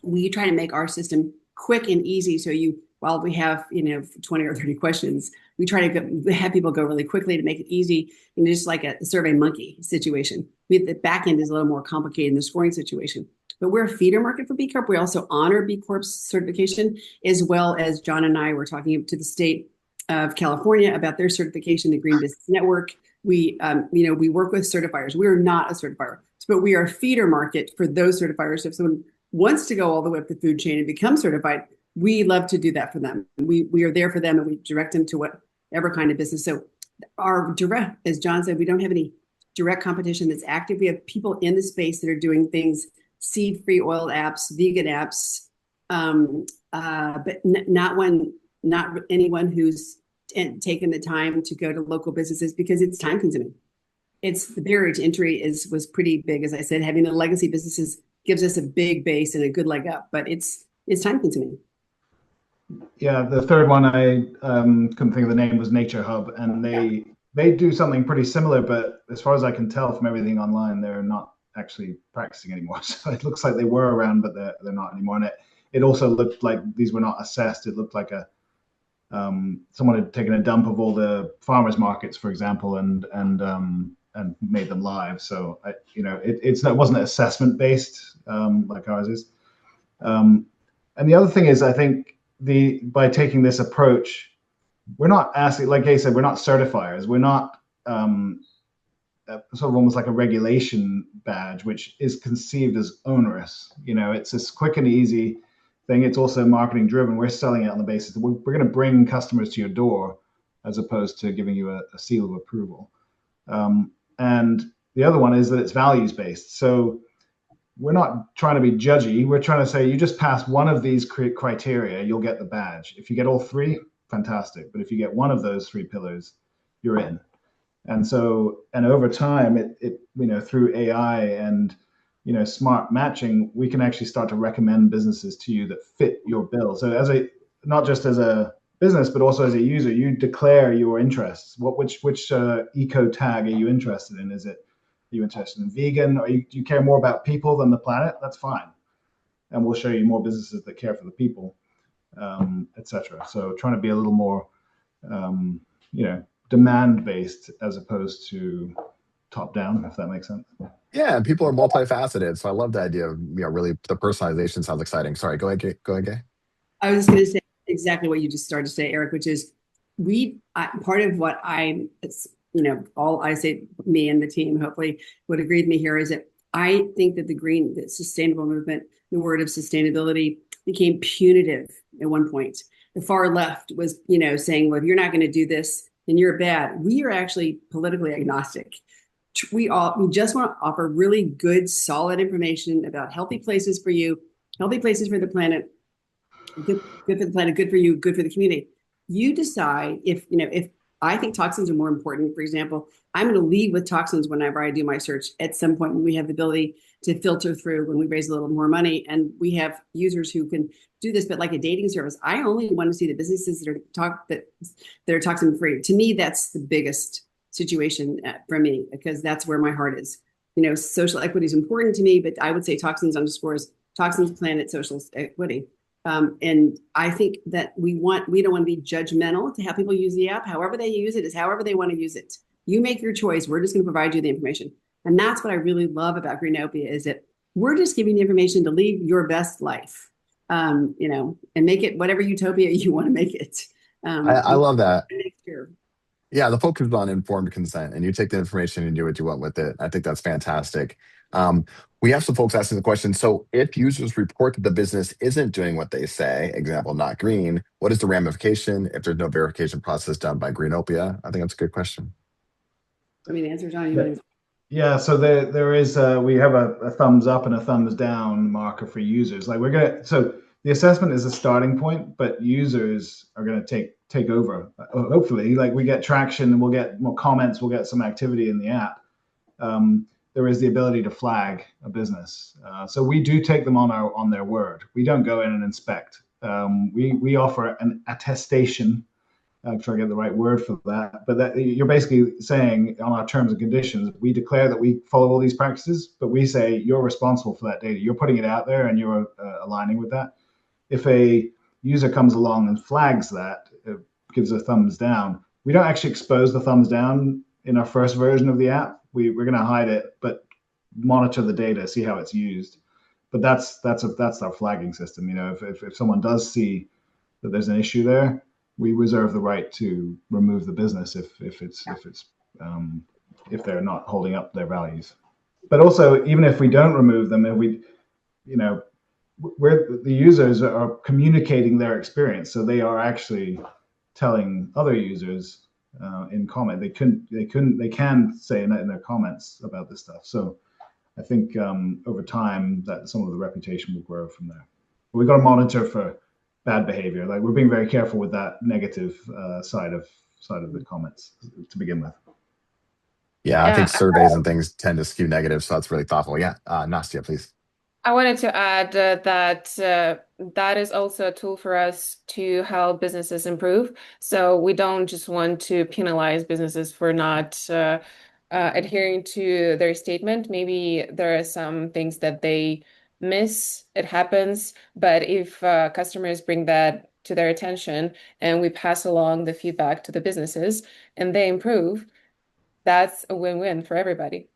We try to make our system quick and easy. So while we have, 20 or 30 questions, we try to have people go really quickly to make it easy, and just like a Survey Monkey situation. The back end is a little more complicated in the scoring situation. But we're a feeder market for B Corp. We also honor B Corp's certification, as well as John and I were talking to the state of California about their certification, the Green Business Network. We work with certifiers. We are not a certifier, but we are a feeder market for those certifiers. So if someone wants to go all the way up the food chain and become certified, we love to do that for them. We are there for them, and we direct them to whatever kind of business. So our direct, as John said, we don't have any direct competition that's active. We have people in the space that are doing things, seed-free oil apps, vegan apps, but not anyone who's taken the time to go to local businesses because it's time consuming. The barrier to entry was pretty big. As I said, having the legacy businesses gives us a big base and a good leg up, but it's time consuming. Yeah, the third one I couldn't think of the name was Nature Hub, and they do something pretty similar, but as far as I can tell from everything online, they're not actually practicing anymore. So it looks like they were around, but they're not anymore. And it also looked like these were not assessed. It looked like someone had taken a dump of all the farmers markets, for example, and made them live. So it wasn't assessment based like ours is. And the other thing is, I think by taking this approach, we're not asking, like Gay said, we're not certifiers. We're not sort of almost like a regulation badge, which is conceived as onerous. It's this quick and easy thing. It's also marketing driven. We're selling it on the basis that we're going to bring customers to your door, as opposed to giving you a seal of approval. And the other one is that it's values based. So we're not trying to be judgy. We're trying to say, you just pass one of these criteria, you'll get the badge. If you get all three, fantastic. But if you get one of those three pillars, you're in. And over time, it through AI and smart matching, we can actually start to recommend businesses to you that fit your bill. So not just as a business, but also as a user, you declare your interests. Which eco tag are you interested in? Are you interested in vegan? Or do you care more about people than the planet? That's fine. And we'll show you more businesses that care for the people, etc. So trying to be a little more, demand-based as opposed to top-down, if that makes sense. Yeah, and people are multifaceted, so I love the idea of really the personalization sounds exciting. Sorry, go ahead, Gay. I was just going to say exactly what you just started to say, Eric, which is part of what all I say, me and the team hopefully would agree with me here, is that I think that the sustainable movement, the word of sustainability became punitive at one point. The far left was, saying, well, if you're not going to do this, then you're bad. We are actually politically agnostic. We just want to offer really good, solid information about healthy places for you, healthy places for the planet, good for the planet, good for you, good for the community. You decide if I think toxins are more important. For example, I'm going to lead with toxins whenever I do my search. At some point, when we have the ability to filter through, when we raise a little more money, and we have users who can do this, but like a dating service, I only want to see the businesses that are toxin free. To me, that's the biggest situation for me, because that's where my heart is. Social equity is important to me, but I would say toxins underscores toxins, planet, social equity. And I think that we don't want to be judgmental to how people use the app. However they use it is however they want to use it. You make your choice. We're just going to provide you the information. And that's what I really love about Greenopia, is that we're just giving you information to live your best life, and make it whatever utopia you want to make it. I love that. Sure. Yeah, the focus is on informed consent, and you take the information and do what you want with it. I think that's fantastic. Um, we have some folks asking the question. So, if users report that the business isn't doing what they say, example, not green, what is the ramification if there's no verification process done by Greenopia? I think that's a good question. I mean, the answer, John. Yeah, so there is we have a thumbs up and a thumbs down marker for users. Like so the assessment is a starting point, but users are gonna take over. Hopefully, like we get traction and we'll get more comments, we'll get some activity in the app. There is the ability to flag a business. So we do take them on their word. We don't go in and inspect. We offer an attestation. I'm trying to get the right word for that, but that you're basically saying on our terms and conditions, we declare that we follow all these practices, but we say you're responsible for that data. You're putting it out there and you're aligning with that. If a user comes along and flags that, gives a thumbs down, we don't actually expose the thumbs down in our first version of the app. We're going to hide it, but monitor the data, see how it's used. But that's our flagging system. If someone does see that there's an issue there, we reserve the right to remove the business if they're not holding up their values. But also, even if we don't remove them, where the users are communicating their experience, so they are actually telling other users in comment. They can say in their comments about this stuff. So I think over time that some of the reputation will grow from there. But we've got to monitor for bad behavior. Like, we're being very careful with that negative side of the comments to begin with. Yeah, I think surveys and things tend to skew negative, so that's really thoughtful. Yeah, Nastia, please. I wanted to add that is also a tool for us to help businesses improve. So we don't just want to penalize businesses for not adhering to their statement. Maybe there are some things that they miss, it happens, but if customers bring that to their attention and we pass along the feedback to the businesses and they improve, that's a win-win for everybody.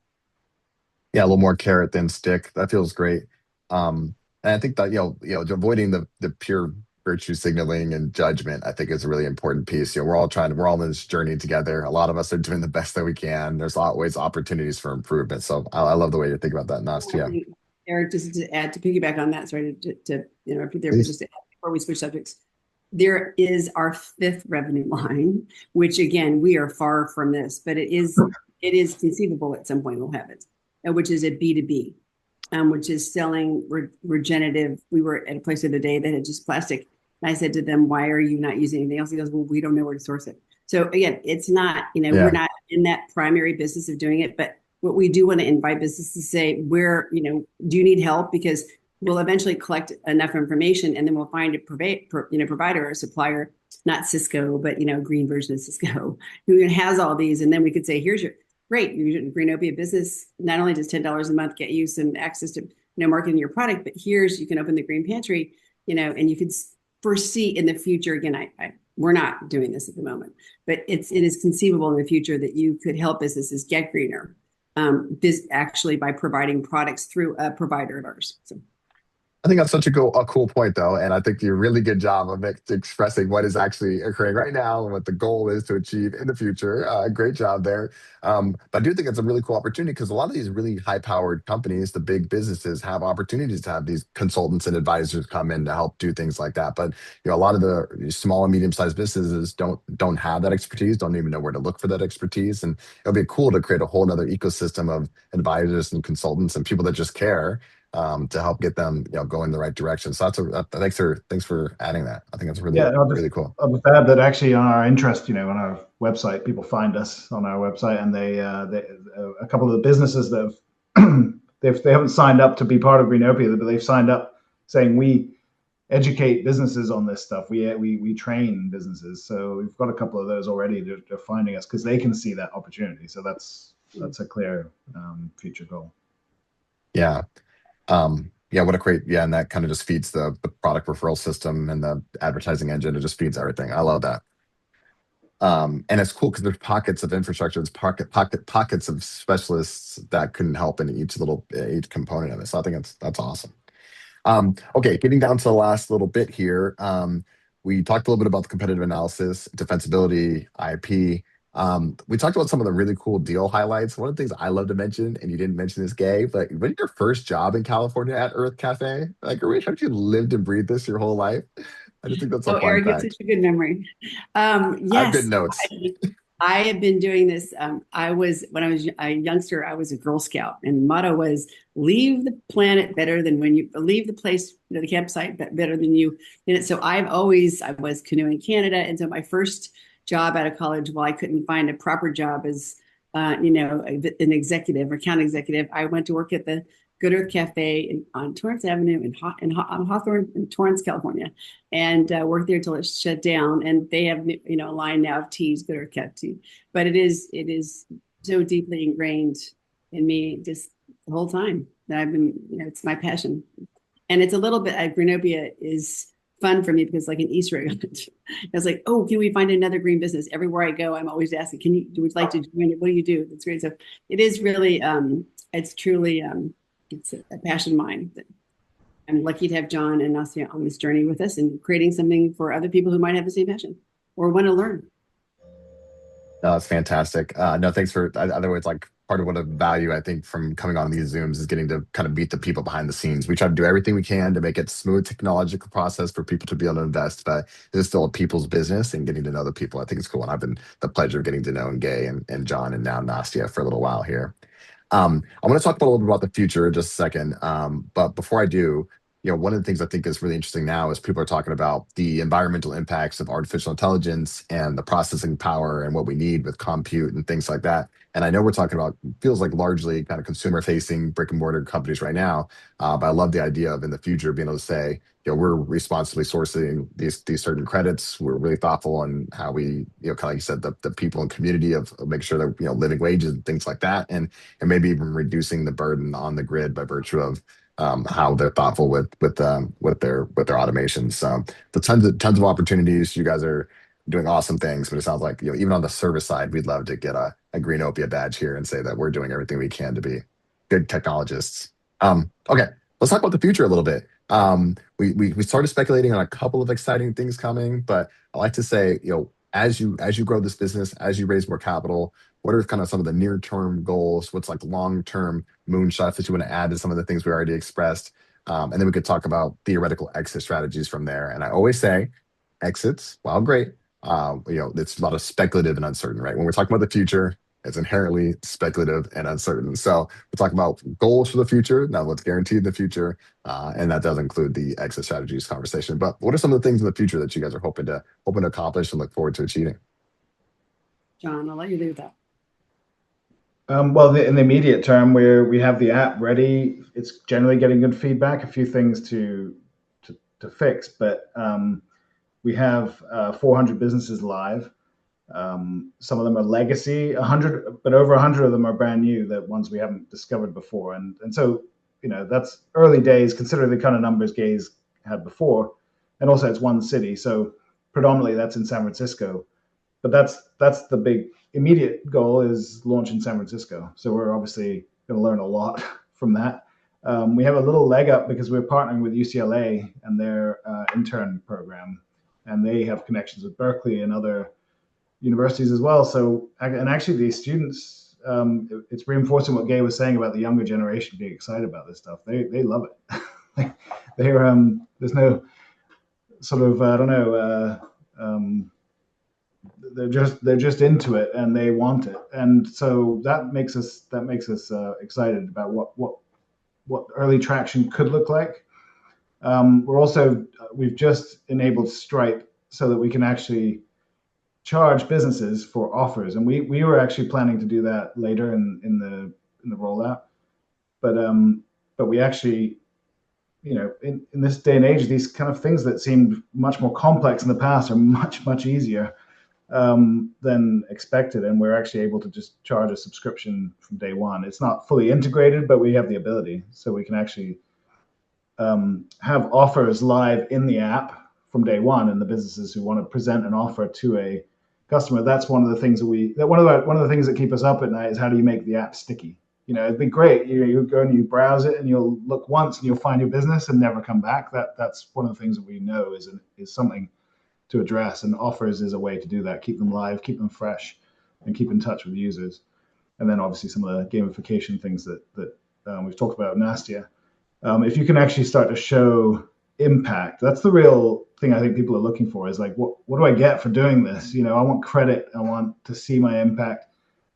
Yeah, a little more carrot than stick. That feels great. And I think that avoiding the pure virtue signaling and judgment, I think, is a really important piece. We're all in this journey together. A lot of us are doing the best that we can. There's always opportunities for improvement. So I love the way you think about that, Nastia. Eric, just to add, to piggyback on that, sorry to interrupt you there, but Please. just to add before we switch subjects, there is our fifth revenue line, which again, we are far from this, but it is conceivable at some point we'll have it, which is a B2B, which is selling regenerative. We were at a place the other day that had just plastic, and I said to them, "Why are you not using anything else?" He goes, "Well, we don't know where to source it." So again, it's not, we're not in that primary business of doing it, but what we do want to invite businesses to say, do you need help? Because we'll eventually collect enough information, and then we'll find a provider or supplier, not Cisco, but green version of Cisco, who has all these, and then we could say, "Here's your Greenopia business. Not only does $10 a month get you some access to marketing your product, but you can open the Green Pantry, and you could foresee in the future." Again, we're not doing this at the moment, but it is conceivable in the future that you could help businesses get greener. Actually by providing products through a provider of ours. So I think that's such a cool point, though, and I think you do a really good job of expressing what is actually occurring right now and what the goal is to achieve in the future. Great job there. But I do think it's a really cool opportunity, because a lot of these really high-powered companies, the big businesses, have opportunities to have these consultants and advisors come in to help do things like that. But a lot of the small and medium-sized businesses don't have that expertise, don't even know where to look for that expertise, and it'll be cool to create a whole other ecosystem of advisors and consultants and people that just care to help get them, going in the right direction. So thanks for adding that. I think that's Yeah, really, really cool. I'll just add that actually on our interest, on our website, people find us on our website, and they a couple of the businesses that have they haven't signed up to be part of Greenopia, but they've signed up saying we educate businesses on this stuff. We train businesses. So we've got a couple of those already. They're finding us because they can see that opportunity. So that's a clear future goal. Yeah. Yeah, what a great, yeah, and that kind of just feeds the product referral system and the advertising engine. It just feeds everything. I love that. And it's cool because there's pockets of infrastructure, there's pockets of specialists that can help in each component of it. So I think that's awesome. Okay, getting down to the last little bit here. We talked a little bit about the competitive analysis, defensibility, IP. We talked about some of the really cool deal highlights. One of the things I love to mention, and you didn't mention this, Gay, but when your first job in California at Earth Cafe? Like, haven't you lived and breathed this your whole life? I just think that's a Oh, fun Eric, it's fact. such a good memory. I have good Yes, notes. I have been doing this. When I was a youngster, I was a Girl Scout, and the motto was leave the planet better than when you leave the place, the campsite better than you. So I was canoeing Canada. And so my first job out of college, while I couldn't find a proper job as, an executive or account executive, I went to work at the Good Earth Cafe on Torrance Avenue on Hawthorne in Torrance, California, and worked there till it shut down. And they have a line now of teas, Good Earth Cat tea. But it is so deeply ingrained in me just the whole time that I've been. It's my passion, and it's a little bit. Greenopia is fun for me because like an Easter egg. I was like, oh, can we find another green business? Everywhere I go, I'm always asking, would you like to join it? What do you do? That's great. So it is really, it's truly. It's a passion of mine. I'm lucky to have John and Nastia on this journey with us and creating something for other people who might have the same passion or want to learn. No, that's fantastic. No, thanks for. Otherwise, like part of what I value, I think, from coming on these Zooms is getting to kind of meet the people behind the scenes. We try to do everything we can to make it smooth technological process for people to be able to invest, but it's still a people's business and getting to know the people. I think it's cool, and I've been the pleasure of getting to know Gay and John and now Nastia for a little while here. I want to talk a little bit about the future in just a second. But before I do, one of the things I think is really interesting now is people are talking about the environmental impacts of artificial intelligence and the processing power and what we need with compute and things like that. And I know we're talking about feels like largely kind of consumer facing brick and mortar companies right now. But I love the idea of in the future being able to say, we're responsibly sourcing these certain credits. We're really thoughtful on how we, kind of like you said, the people and community of make sure that living wages and things like that, and maybe even reducing the burden on the grid by virtue of how they're thoughtful with their automations. So tons of opportunities. You guys are doing awesome things, but it sounds like even on the service side, we'd love to get a Greenopia badge here and say that we're doing everything we can to be good technologists. Okay, let's talk about the future a little bit. We started speculating on a couple of exciting things coming, but I like to say, as you grow this business, as you raise more capital, what are kind of some of the near-term goals? What's like long-term moonshots that you want to add to some of the things we already expressed? And then we could talk about theoretical exit strategies from there. And I always say, exits, while great, it's a lot of speculative and uncertain, right? When we're talking about the future, it's inherently speculative and uncertain. So we're talking about goals for the future. Now, what's guaranteed in the future, and that does include the exit strategies conversation. But what are some of the things in the future that you guys are hoping to accomplish and look forward to achieving? John, I'll let you do that. Well, in the immediate term, where we have the app ready, it's generally getting good feedback. A few things to fix, but we have 400 businesses live. Some of them are legacy, 100, but over 100 of them are brand new, that ones we haven't discovered before. And so, that's early days, considering the kind of numbers Gay's had before. And also it's one city. So predominantly that's in San Francisco. But that's the big immediate goal, is launch in San Francisco. So we're obviously going to learn a lot from that. We have a little leg up because we're partnering with UCLA and their intern program, and they have connections with Berkeley and other universities as well. So, and actually these students, it's reinforcing what Gay was saying about the younger generation being excited about this stuff. They love it. There's no sort of, I don't know, they're just into it and they want it. And so that makes us excited about what what early traction could look like. We've just enabled Stripe so that we can actually charge businesses for offers, and we were actually planning to do that later in the rollout, but we actually, in this day and age, these kind of things that seemed much more complex in the past are much easier than expected, and we're actually able to just charge a subscription from day one. It's not fully integrated, but we have the ability, so we can actually have offers live in the app from day one, and the businesses who want to present an offer to a customer. That's one of the things one of the things that keep us up at night is how do you make the app sticky? It'd be great. You go and you browse it and you'll look once and you'll find your business and never come back. That's one of the things that we know is something to address, and offers is a way to do that. Keep them live, keep them fresh, and keep in touch with users. And then obviously some of the gamification things that we've talked about in Nastia. If you can actually start to show impact, that's the real thing I think people are looking for, is like, what do I get for doing this? I want credit. I want to see my impact.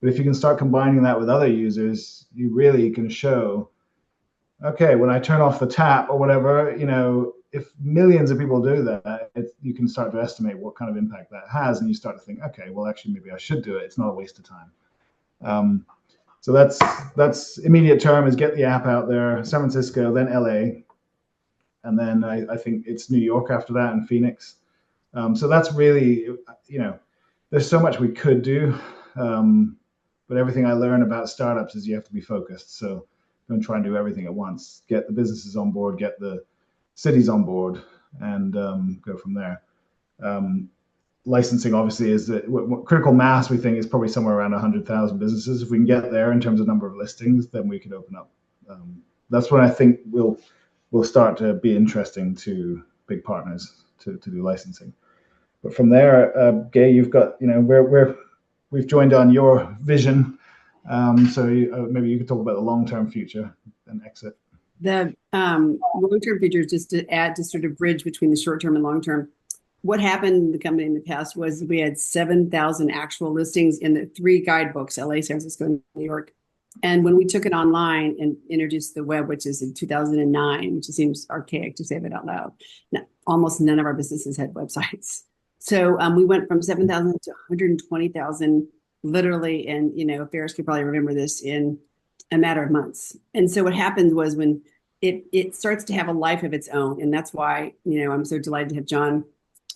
But if you can start combining that with other users, you really can show, okay, when I turn off the tap or whatever, if millions of people do that, you can start to estimate what kind of impact that has. And you start to think, okay, well, actually, maybe I should do it. It's not a waste of time. So that's immediate term, is get the app out there. San Francisco, then LA, and then I think it's New York after that, and Phoenix. So that's really, there's so much we could do, but everything I learn about startups is you have to be focused. So don't try and do everything at once. Get the businesses on board, get the cities on board, and go from there. Licensing obviously is what critical mass we think is probably somewhere around 100,000 businesses. If we can get there in terms of number of listings, then we could open up. That's when I think we'll start to be interesting to big partners to do licensing. But from there, Gay, you've got, we've joined on your vision. So maybe you could talk about the long-term future and exit. The long-term future is just to add to sort of bridge between the short-term and long-term. What happened in the company in the past was we had 7,000 actual listings in the 3 guidebooks, LA, San Francisco, and New York. And when we took it online and introduced the web, which is in 2009, which seems archaic to say that out loud, almost none of our businesses had websites. So we went from 7,000 to 120,000 literally, and Ferris could probably remember this, in a matter of months. And so what happened was when it starts to have a life of its own, and that's why I'm so delighted to have John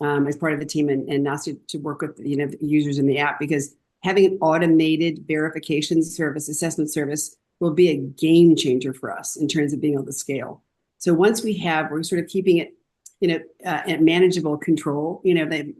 as part of the team and Nastia to work with the users in the app, because having an automated verification service, assessment service, will be a game changer for us in terms of being able to scale. So once we're sort of keeping it at manageable control,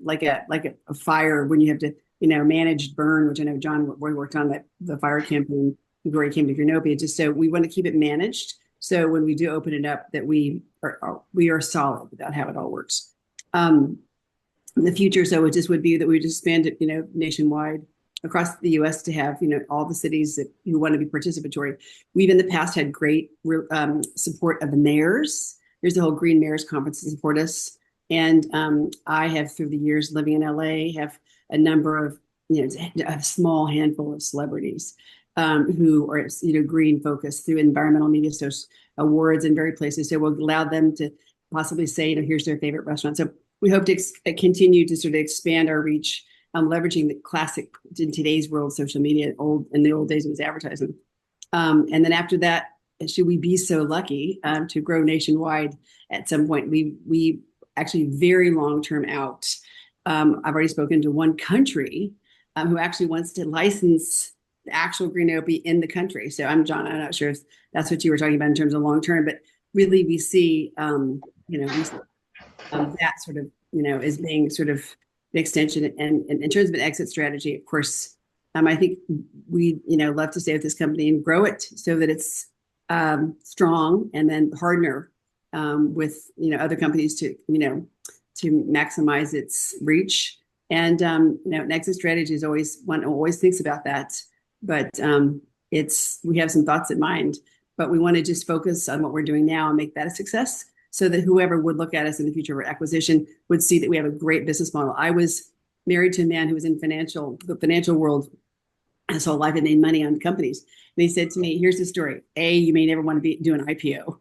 like a fire, when you have to manage burn, which I know John worked on the fire campaign before he came to Greenopia. Just so we want to keep it managed, so when we do open it up, that we are solid about how it all works. In the future, so it just would be that we would expand it, nationwide across the U.S. to have, all the cities that you want to be participatory. We've in the past had great support of the mayors. There's the whole Green Mayors Conference to support us. And I have, through the years living in LA, have a number of, a small handful of celebrities who are, green focused through environmental media awards in various places. So we'll allow them to possibly say, here's their favorite restaurant. So we hope to continue to sort of expand our reach, leveraging the classic, in today's world, social media. In the old days, it was advertising. And then after that, should we be so lucky to grow nationwide at some point, we actually very long-term out. I've already spoken to one country who actually wants to license the actual Greenopia in the country. So I'm not sure if that's what you were talking about in terms of long-term, but really we see, that sort of, as being sort of an extension. And in terms of an exit strategy, of course, I think we, love to stay with this company and grow it so that it's strong, and then partner with, other companies to maximize its reach. And, an exit strategy is one always thinks about that, but we have some thoughts in mind, but we want to just focus on what we're doing now and make that a success, so that whoever would look at us in the future for acquisition would see that we have a great business model. I was married to a man who was in the financial world And so life had made money on companies. And he said to me, here's the story. A, you may never want to do an IPO.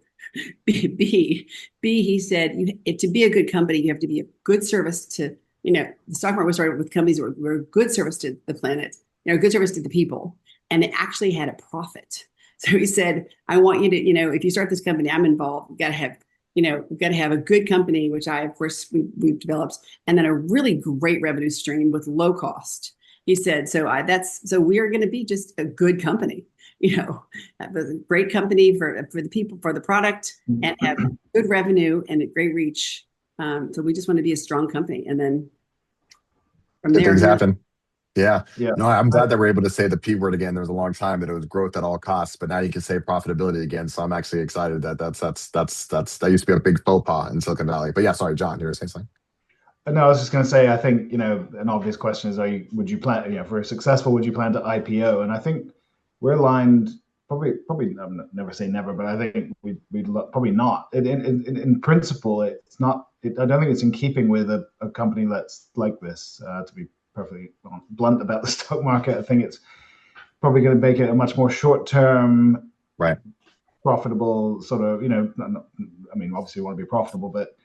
B, he said, to be a good company, you have to be a good service to, the stock market was started with companies that were good service to the planet, good service to the people, and they actually had a profit. So he said, I want you to, if you start this company, I'm involved. We've got to have, we've got to have a good company, which of course, we've developed, and then a really great revenue stream with low cost. He said, so we are going to be just a good company, have a great company for the people, for the product, and have good revenue and a great reach. So we just want to be a strong company. And then from Good there, things happen. Yeah. Yeah. No, I'm glad that we're able to say the P word again. There was a long time that it was growth at all costs, but now you can say profitability again. So I'm actually excited that that used to be a big faux pas in Silicon Valley. But yeah, sorry, John, you were saying something. No, I was just going to say, I think, an obvious question is, would you plan, if we're successful, would you plan to IPO? And I think we're aligned, probably, I'm never say never, but I think we'd probably not. In principle, it's not, I don't think it's in keeping with a company that's like this, to be perfectly blunt about the stock market. I think it's probably going to make it a much more short-term, right, profitable sort of, I mean, obviously you want to be profitable, but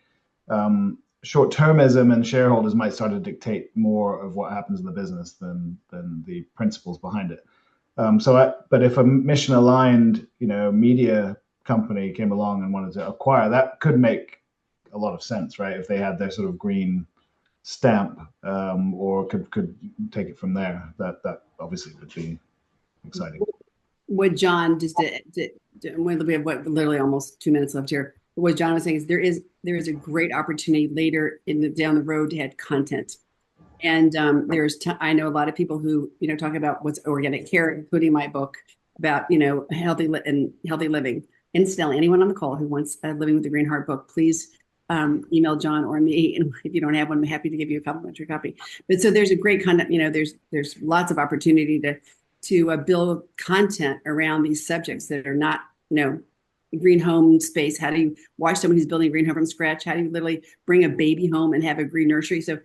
short-termism and shareholders might start to dictate more of what happens in the business than the principles behind it. But if a mission-aligned, media company came along and wanted to acquire, that could make a lot of sense, right? If they had their sort of green stamp, or could take it from there, that obviously would be exciting. What John just did, we have literally almost 2 minutes left here. What John was saying is there is a great opportunity later down the road to add content. And I know a lot of people who, talk about what's organic care, including my book about, healthy living. Incidentally, anyone on the call who wants a Living with the Green Heart book, please email John or me. And if you don't have one, I'm happy to give you a complimentary copy. But so there's a great content, there's lots of opportunity to build content around these subjects that are not, green home space. How do you watch someone who's building a green home from scratch? How do you literally bring a baby home and have a green nursery? So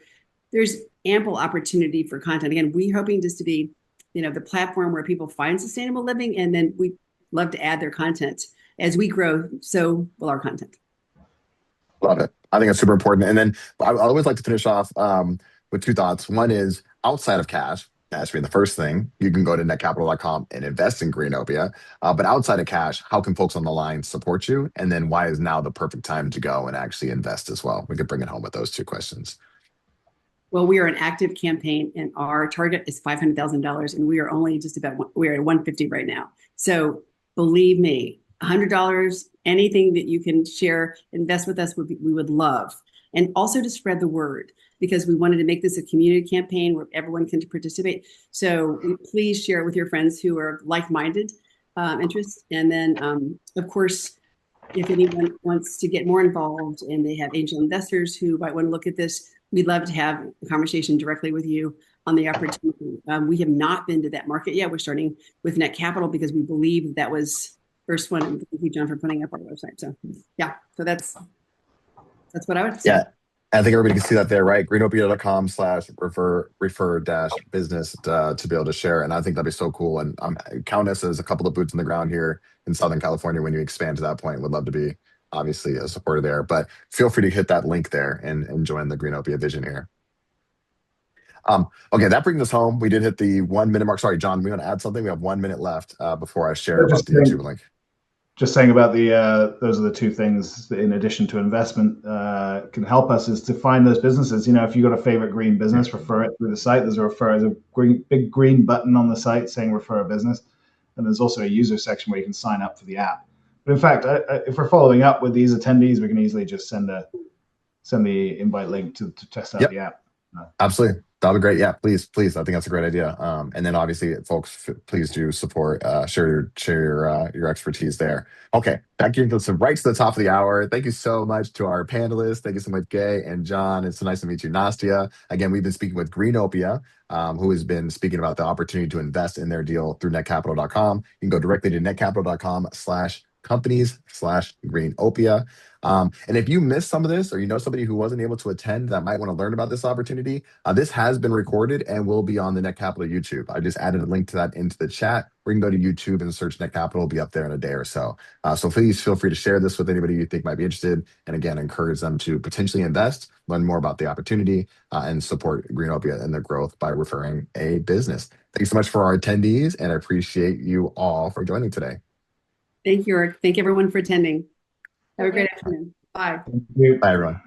there's ample opportunity for content. Again, we're hoping just to be, the platform where people find sustainable living, and then we love to add their content. As we grow, so will our content. Love it. I think it's super important. And then I always like to finish off with two thoughts. One is outside of cash being the first thing, you can go to netcapital.com and invest in Greenopia. But outside of cash, how can folks on the line support you? And then why is now the perfect time to go and actually invest as well? We could bring it home with those two questions. Well, we are an active campaign, and our target is $500,000, and we are only we're at 150 right now. So believe me, $100, anything that you can share, invest with us, we would love. And also to spread the word, because we wanted to make this a community campaign where everyone can participate. So please share it with your friends who are like-minded interests. And then, of course, if anyone wants to get more involved and they have angel investors who might want to look at this, we'd love to have a conversation directly with you on the opportunity. We have not been to that market yet. We're starting with Netcapital because we believe that was first one. And thank you, John, for putting up our website. So yeah, so that's what I would say. Yeah. I think everybody can see that there, right? Greenopia.com/refer-business to be able to share. And I think that'd be so cool. And count us as a couple of boots on the ground here in Southern California when you expand to that point. Would love to be obviously a supporter there. But feel free to hit that link there and join the Greenopia vision here. Okay, that brings us home. We did hit the 1 minute mark. Sorry, John, we want to add something? We have 1 minute left before I share about the YouTube link. Just saying about those are the two things that in addition to investment can help us is to find those businesses. If you've got a favorite green business, refer it through the site. There's a big green button on the site saying refer a business. And there's also a user section where you can sign up for the app. But in fact, if we're following up with these attendees, we can easily just send the invite link to test out the app. Absolutely. That'll be great. Yeah, please. I think that's a great idea. And then obviously, folks, please do support, share your expertise there. Okay, back into right to the top of the hour. Thank you so much to our panelists. Thank you so much, Gay and John. It's so nice to meet you, Nastia. Again, we've been speaking with Greenopia, who has been speaking about the opportunity to invest in their deal through netcapital.com. You can go directly to netcapital.com/companies/Greenopia. And if you missed some of this, or you know somebody who wasn't able to attend that might want to learn about this opportunity, this has been recorded and will be on the Netcapital YouTube. I just added a link to that into the chat. Or you can go to YouTube and search Netcapital. It'll be up there in a day or so. So please feel free to share this with anybody you think might be interested. And again, encourage them to potentially invest, learn more about the opportunity, and support Greenopia and their growth by referring a business. Thanks so much for our attendees, and I appreciate you all for joining today. Thank you, Eric. Thank everyone for attending. Have a great afternoon. Bye. Thank you. Bye, everyone.